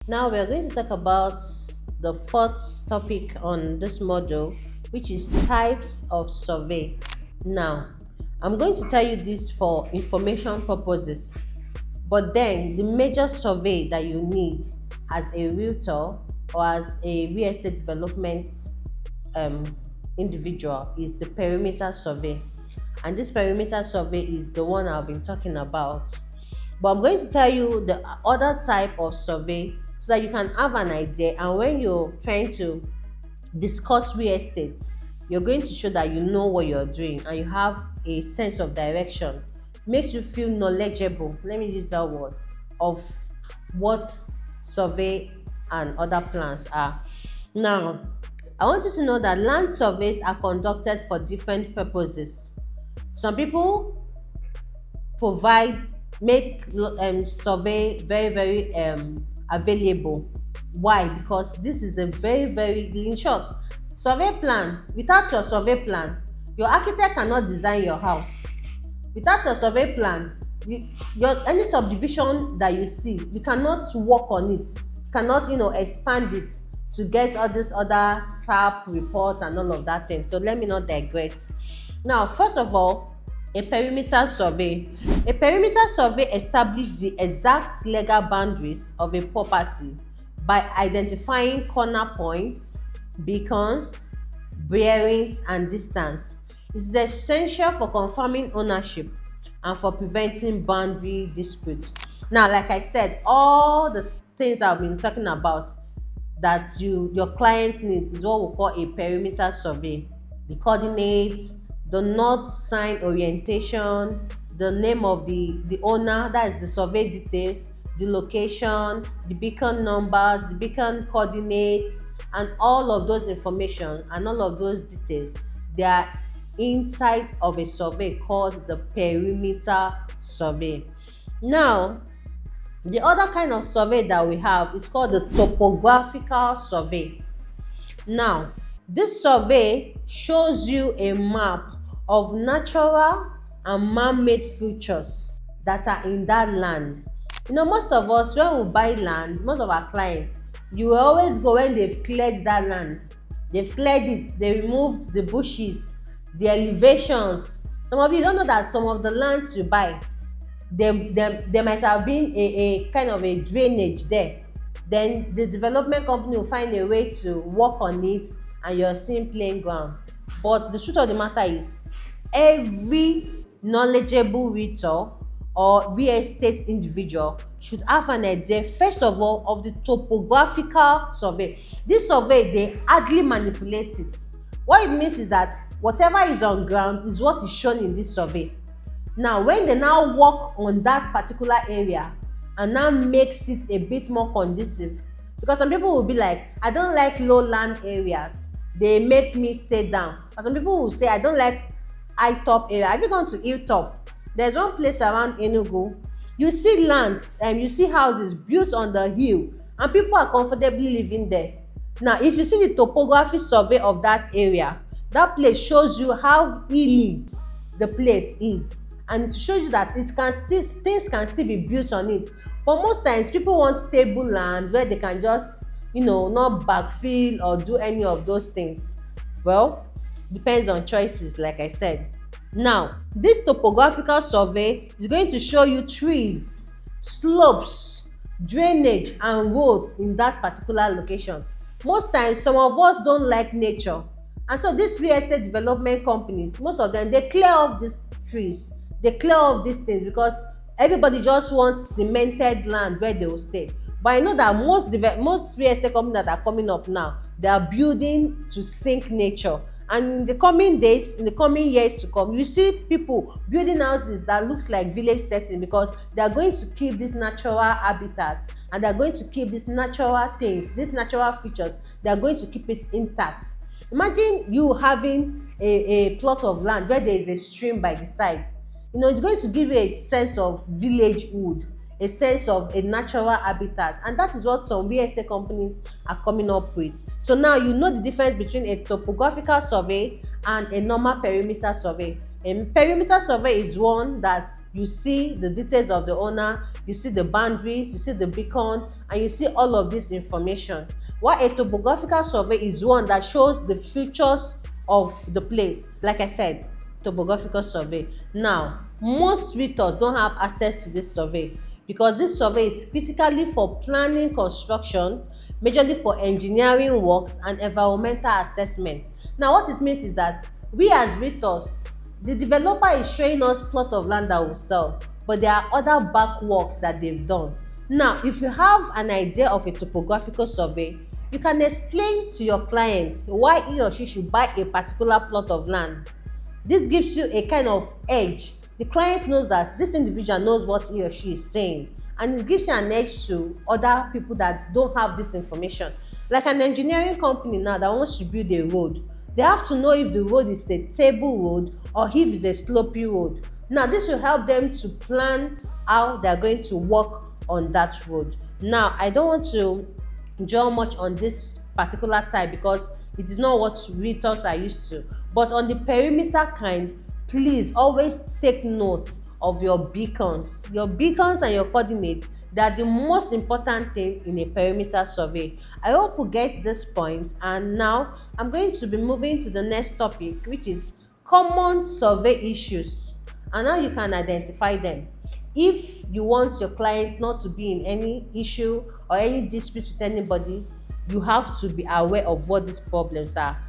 Now we're going to talk about the fourth topic on this module, which is types of survey. Now, I'm going to tell you this for information purposes, but then the major survey that you need as a realtor or as a real estate development um, individual is the perimeter survey. And this perimeter survey is the one I've been talking about. But I'm going to tell you the other type of survey so that you can have an idea. And when you're trying to discuss real estate, you're going to show that you know what you're doing and you have a sense of direction. Makes you feel knowledgeable, let me use that word, of what survey and other plans are. Now, I want you to know that land surveys are conducted for different purposes. Some people provide make survey very available. Why? Because this is a very in short, survey plan. Without your survey plan, your architect cannot design your house. Without your survey plan, your any subdivision that you see, you cannot work on it, cannot expand it to get all this other SAP reports and all of that thing. So let me not digress. Now, first of all, a perimeter survey. A perimeter survey establishes the exact legal boundaries of a property by identifying corner points, beacons, bearings, and distance. It is essential for confirming ownership and for preventing boundary disputes. Now, like I said, all the things I've been talking about that your client needs is what we call a perimeter survey. The coordinates, the north sign orientation, the name of the owner, that is the survey details, the location, the beacon numbers, the beacon coordinates, and all of those information and all of those details, they are inside of a survey called the perimeter survey. Now, the other kind of survey that we have is called the topographical survey. Now, this survey shows you a map of natural and man-made features that are in that land. Most of us, when we buy land, most of our clients, you will always go when they've cleared that land. They've cleared it, they removed the bushes, the elevations. Some of you don't know that some of the lands you buy, there might have been a kind of a drainage there. Then the development company will find a way to work on it and you're seeing plain ground. But the truth of the matter is, every knowledgeable realtor or real estate individual should have an idea, first of all, of the topographical survey. This survey, they hardly manipulate it. What it means is that whatever is on ground is what is shown in this survey. Now, when they now work on that particular area and now makes it a bit more conducive, because some people will be like, I don't like lowland areas, they make me stay down. But some people will say, I don't like high top area. Have you gone to hilltop? There's one place around Enugu, you see lands and you see houses built on the hill and people are comfortably living there. Now, if you see the topography survey of that area, that place shows you how hilly the place is, and it shows you that things can still be built on it. But most times people want stable land where they can just not backfill or do any of those things. Well, depends on choices, like I said. Now, this topographical survey is going to show you trees, slopes, drainage, and roads in that particular location. Most times, some of us don't like nature, and so these real estate development companies, most of them, they clear off these trees, they clear off these things because everybody just wants cemented land where they will stay. But I know that most real estate companies that are coming up now, they are building to sync nature. And in the coming days, in the coming years to come, you see people building houses that looks like village setting because they are going to keep these natural habitats and they are going to keep these natural things, these natural features, they are going to keep it intact. Imagine you having a plot of land where there is a stream by the side. It's going to give you a sense of villagehood, a sense of a natural habitat, and that is what some real estate companies are coming up with. So now you know the difference between a topographical survey and a normal perimeter survey. A perimeter survey is one that you see the details of the owner, you see the boundaries, you see the beacon, and you see all of this information. While a topographical survey is one that shows the features of the place. Like I said, topographical survey. Now, most realtors don't have access to this survey because this survey is critically for planning construction, majorly for engineering works and environmental assessment. Now, what it means is that we as realtors, the developer is showing us plot of land that will sell, but there are other back works that they've done. Now, if you have an idea of a topographical survey, you can explain to your client why he or she should buy a particular plot of land. This gives you a kind of edge. The client knows that this individual knows what he or she is saying, and it gives you an edge to other people that don't have this information. Like an engineering company now that wants to build a road, they have to know if the road is a table road or if it's a slopy road. Now, this will help them to plan how they're going to work on that road. Now, I don't want to dwell much on this particular type because it is not what realtors are used to. But on the perimeter kind, please always take note of your beacons. Your beacons and your coordinates, they are the most important thing in a perimeter survey. I hope you get this point, and now I'm going to be moving to the next topic, which is common survey issues and how you can identify them. If you want your clients not to be in any issue or any dispute with anybody, you have to be aware of what these problems are.